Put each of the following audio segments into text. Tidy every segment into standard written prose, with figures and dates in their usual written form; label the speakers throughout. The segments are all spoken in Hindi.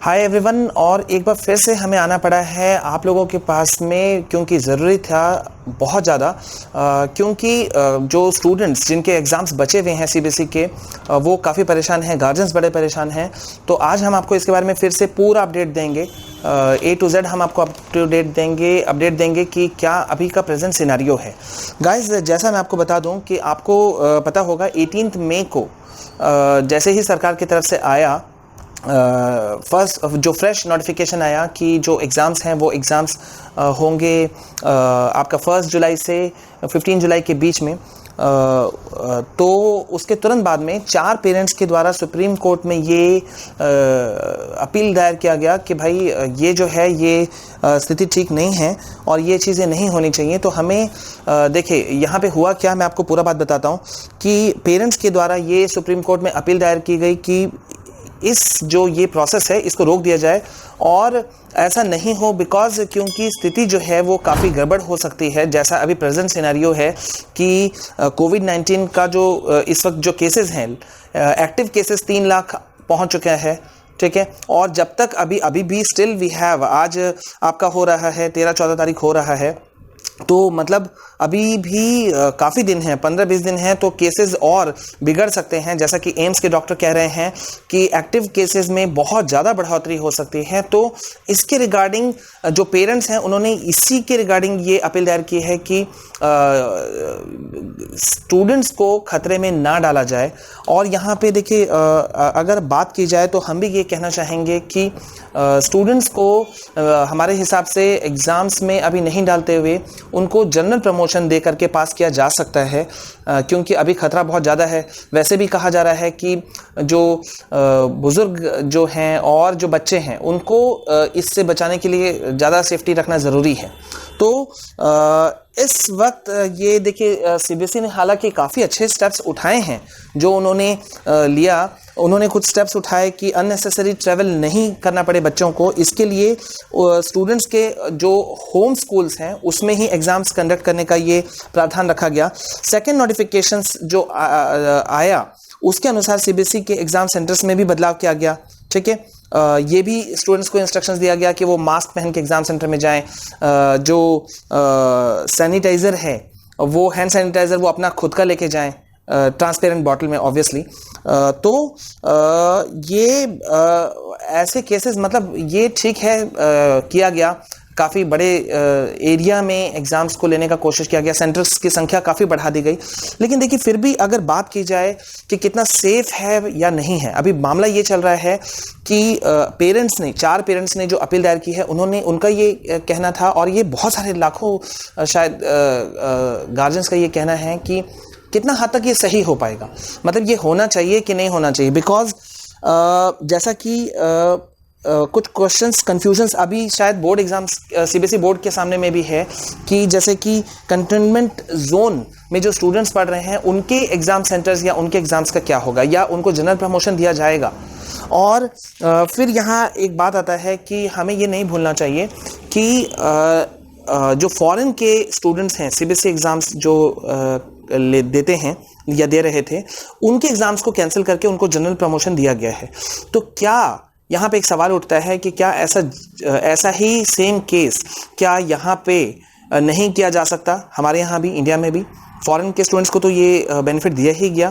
Speaker 1: हाय एवरीवन, और एक बार फिर से हमें आना पड़ा है आप लोगों के पास में, क्योंकि ज़रूरी था बहुत ज़्यादा। क्योंकि जो स्टूडेंट्स जिनके एग्ज़ाम्स बचे हुए हैं सीबीएसई के, वो काफ़ी परेशान हैं, गार्जियंस बड़े परेशान हैं। तो आज हम आपको इसके बारे में फिर से पूरा अपडेट देंगे, A to Z हम आपको अपडेट देंगे कि क्या अभी का प्रेजेंट सिनेरियो है। गाइस, जैसा मैं आपको बता दूं कि आपको पता होगा 18 मई को जैसे ही सरकार की तरफ से आया फर्स्ट जो फ्रेश नोटिफिकेशन आया कि जो एग्ज़ाम्स हैं वो एग्ज़ाम्स होंगे आपका 1 जुलाई से 15 जुलाई के बीच में। तो उसके तुरंत बाद में 4 पेरेंट्स के द्वारा सुप्रीम कोर्ट में ये अपील दायर किया गया कि भाई ये जो है ये स्थिति ठीक नहीं है और ये चीज़ें नहीं होनी चाहिए। तो हमें देखिए यहाँ पे हुआ क्या, मैं आपको पूरा बात बताता हूँ कि पेरेंट्स के द्वारा ये सुप्रीम कोर्ट में अपील दायर की गई कि इस जो ये प्रोसेस है इसको रोक दिया जाए और ऐसा नहीं हो, बिकॉज क्योंकि स्थिति जो है वो काफ़ी गड़बड़ हो सकती है। जैसा अभी प्रेजेंट सिनेरियो है कि कोविड-19 का जो इस वक्त जो केसेस हैं, एक्टिव केसेस 3 लाख पहुंच चुके हैं, ठीक है। और जब तक अभी भी स्टिल वी हैव, आज आपका हो रहा है 13-14 तारीख हो रहा है, तो मतलब अभी भी काफ़ी दिन हैं, 15-20 दिन हैं, तो केसेस और बिगड़ सकते हैं। जैसा कि एम्स के डॉक्टर कह रहे हैं कि एक्टिव केसेस में बहुत ज़्यादा बढ़ोतरी हो सकती है। तो इसके रिगार्डिंग जो पेरेंट्स हैं उन्होंने इसी के रिगार्डिंग ये अपील दायर की है कि स्टूडेंट्स को खतरे में ना डाला जाए। और यहाँ पे देखिए, अगर बात की जाए तो हम भी ये कहना चाहेंगे कि स्टूडेंट्स को हमारे हिसाब से एग्ज़ाम्स में अभी नहीं डालते हुए उनको जनरल प्रमोशन दे करके पास किया जा सकता है, क्योंकि अभी खतरा बहुत ज़्यादा है। वैसे भी कहा जा रहा है कि जो बुज़ुर्ग जो हैं और जो बच्चे हैं उनको इससे बचाने के लिए ज़्यादा सेफ्टी रखना ज़रूरी है। तो इस वक्त ये देखिए, सीबीएसई ने हालांकि काफ़ी अच्छे स्टेप्स उठाए हैं जो उन्होंने लिया। उन्होंने कुछ स्टेप्स उठाए कि अननेसेसरी ट्रैवल नहीं करना पड़े बच्चों को। इसके लिए स्टूडेंट्स के जो होम स्कूल्स हैं उसमें ही एग्ज़ाम्स कंडक्ट करने का ये प्रावधान रखा गया। सेकेंड नोटिफिकेशंस जो आया उसके अनुसार सीबीएसई के एग्ज़ाम सेंटर्स में भी बदलाव किया गया, ठीक है। ये भी स्टूडेंट्स को इंस्ट्रक्शंस दिया गया कि वो मास्क पहन के एग्ज़ाम सेंटर में जाएं। जो सैनिटाइज़र है, वो हैंड सैनिटाइज़र वो अपना खुद का लेके जाएं, ट्रांसपेरेंट बॉटल में ऑब्वियसली। तो ये ऐसे केसेस, मतलब ये ठीक है, किया गया। काफ़ी बड़े एरिया में एग्ज़ाम्स को लेने का कोशिश किया गया, सेंटर्स की संख्या काफ़ी बढ़ा दी गई। लेकिन देखिए, फिर भी अगर बात की जाए कि कितना सेफ है या नहीं है, अभी मामला ये चल रहा है कि पेरेंट्स ने, 4 पेरेंट्स ने जो अपील दायर की है, उनका ये कहना था, और ये बहुत सारे लाखों शायद गार्जियंस का ये कहना है कि कितना हद तक ये सही हो पाएगा, मतलब ये होना चाहिए कि नहीं होना चाहिए। बिकॉज जैसा कि कुछ क्वेश्चंस, कंफ्यूजन्स अभी शायद बोर्ड एग्जाम्स, सीबीएसई बोर्ड के सामने में भी है कि जैसे कि कंटेनमेंट जोन में जो स्टूडेंट्स पढ़ रहे हैं उनके एग्ज़ाम सेंटर्स या उनके एग्ज़ाम्स का क्या होगा, या उनको जनरल प्रमोशन दिया जाएगा। और फिर यहाँ एक बात आता है कि हमें ये नहीं भूलना चाहिए कि जो फॉरेन के स्टूडेंट्स हैं, सीबीएसई एग्ज़ाम्स जो देते हैं या दे रहे थे, उनके एग्ज़ाम्स को कैंसिल करके उनको जनरल प्रमोशन दिया गया है। तो क्या यहाँ पे एक सवाल उठता है कि क्या ऐसा ही सेम केस क्या यहाँ पे नहीं किया जा सकता, हमारे यहाँ भी, इंडिया में भी? फॉरेन के स्टूडेंट्स को तो ये बेनिफिट दिया ही गया,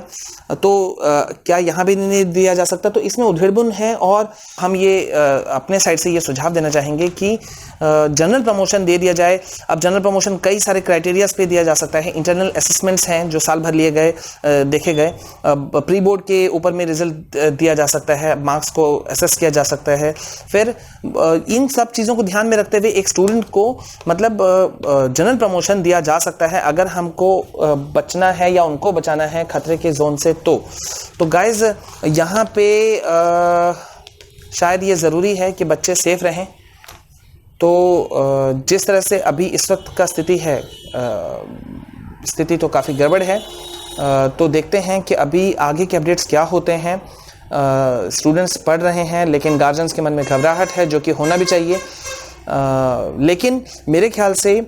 Speaker 1: तो क्या यहाँ भी नहीं दिया जा सकता? तो इसमें उधेड़बुन है, और हम ये अपने साइड से ये सुझाव देना चाहेंगे कि जनरल प्रमोशन दे दिया जाए। अब जनरल प्रमोशन कई सारे क्राइटेरियाज पे दिया जा सकता है। इंटरनल असेसमेंट्स हैं जो साल भर लिए गए, देखे गए। प्री बोर्ड के ऊपर में रिजल्ट दिया जा सकता है, मार्क्स को असेस किया जा सकता है। फिर इन सब चीज़ों को ध्यान में रखते हुए एक स्टूडेंट को मतलब जनरल प्रमोशन दिया जा सकता है अगर हमको बचना है या उनको बचाना है खतरे के जोन से। तो गाइज, यहाँ पे शायद ये ज़रूरी है कि बच्चे सेफ रहें। तो जिस तरह से अभी इस वक्त का स्थिति है, स्थिति तो काफ़ी गड़बड़ है। तो देखते हैं कि अभी आगे के अपडेट्स क्या होते हैं। स्टूडेंट्स पढ़ रहे हैं, लेकिन गार्जियंस के मन में घबराहट है, जो कि होना भी चाहिए। लेकिन मेरे ख्याल से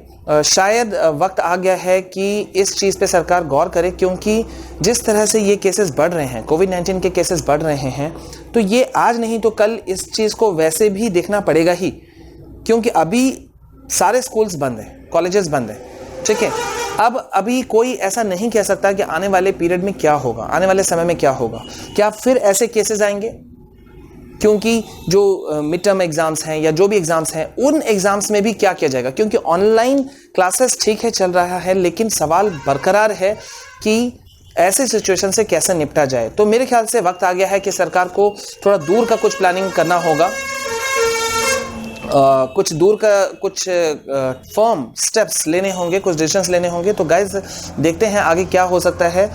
Speaker 1: शायद वक्त आ गया है कि इस चीज़ पे सरकार गौर करे, क्योंकि जिस तरह से ये केसेस बढ़ रहे हैं, कोविड-19 के केसेस बढ़ रहे हैं, तो ये आज नहीं तो कल इस चीज़ को वैसे भी देखना पड़ेगा ही, क्योंकि अभी सारे स्कूल्स बंद हैं, कॉलेजेस बंद हैं, ठीक है। अब अभी कोई ऐसा नहीं कह सकता कि आने वाले पीरियड में क्या होगा, आने वाले समय में क्या होगा, क्या फिर ऐसे केसेस आएंगे, क्योंकि जो मिड टर्म एग्जाम्स हैं या जो भी एग्जाम्स हैं, उन एग्जाम्स में भी क्या किया जाएगा, क्योंकि ऑनलाइन क्लासेस ठीक है चल रहा है, लेकिन सवाल बरकरार है कि ऐसे सिचुएशन से कैसे निपटा जाए। तो मेरे ख्याल से वक्त आ गया है कि सरकार को थोड़ा दूर का कुछ प्लानिंग करना होगा, कुछ दूर का कुछ फर्म स्टेप्स लेने होंगे, कुछ डिसीजंस लेने होंगे। तो गाइज देखते हैं आगे क्या हो सकता है।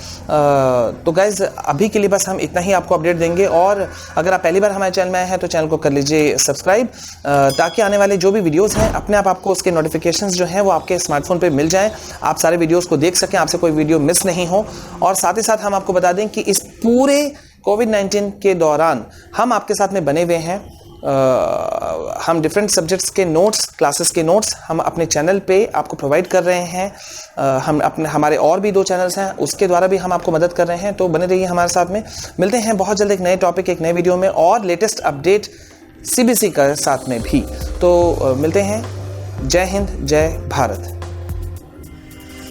Speaker 1: तो गाइज अभी के लिए बस हम इतना ही आपको अपडेट देंगे, और अगर आप पहली बार हमारे चैनल में आए हैं तो चैनल को कर लीजिए सब्सक्राइब, ताकि आने वाले जो भी वीडियोस हैं अपने आप आपको उसके नोटिफिकेशंस जो हैं वो आपके स्मार्टफोन पे मिल जाएं, आप सारे वीडियोस को देख सकें, आपसे कोई वीडियो मिस नहीं हो। और साथ ही साथ हम आपको बता दें कि इस पूरे कोविड-19 के दौरान हम आपके साथ में बने हुए हैं। हम डिफरेंट सब्जेक्ट्स के नोट्स, क्लासेस के नोट्स हम अपने चैनल पे आपको प्रोवाइड कर रहे हैं। हमारे और भी 2 चैनल्स हैं, उसके द्वारा भी हम आपको मदद कर रहे हैं। तो बने रहिए हमारे साथ में। मिलते हैं बहुत जल्द एक नए टॉपिक, एक नए वीडियो में, और लेटेस्ट अपडेट CBSE का साथ में भी। तो मिलते हैं। जय हिंद, जय भारत।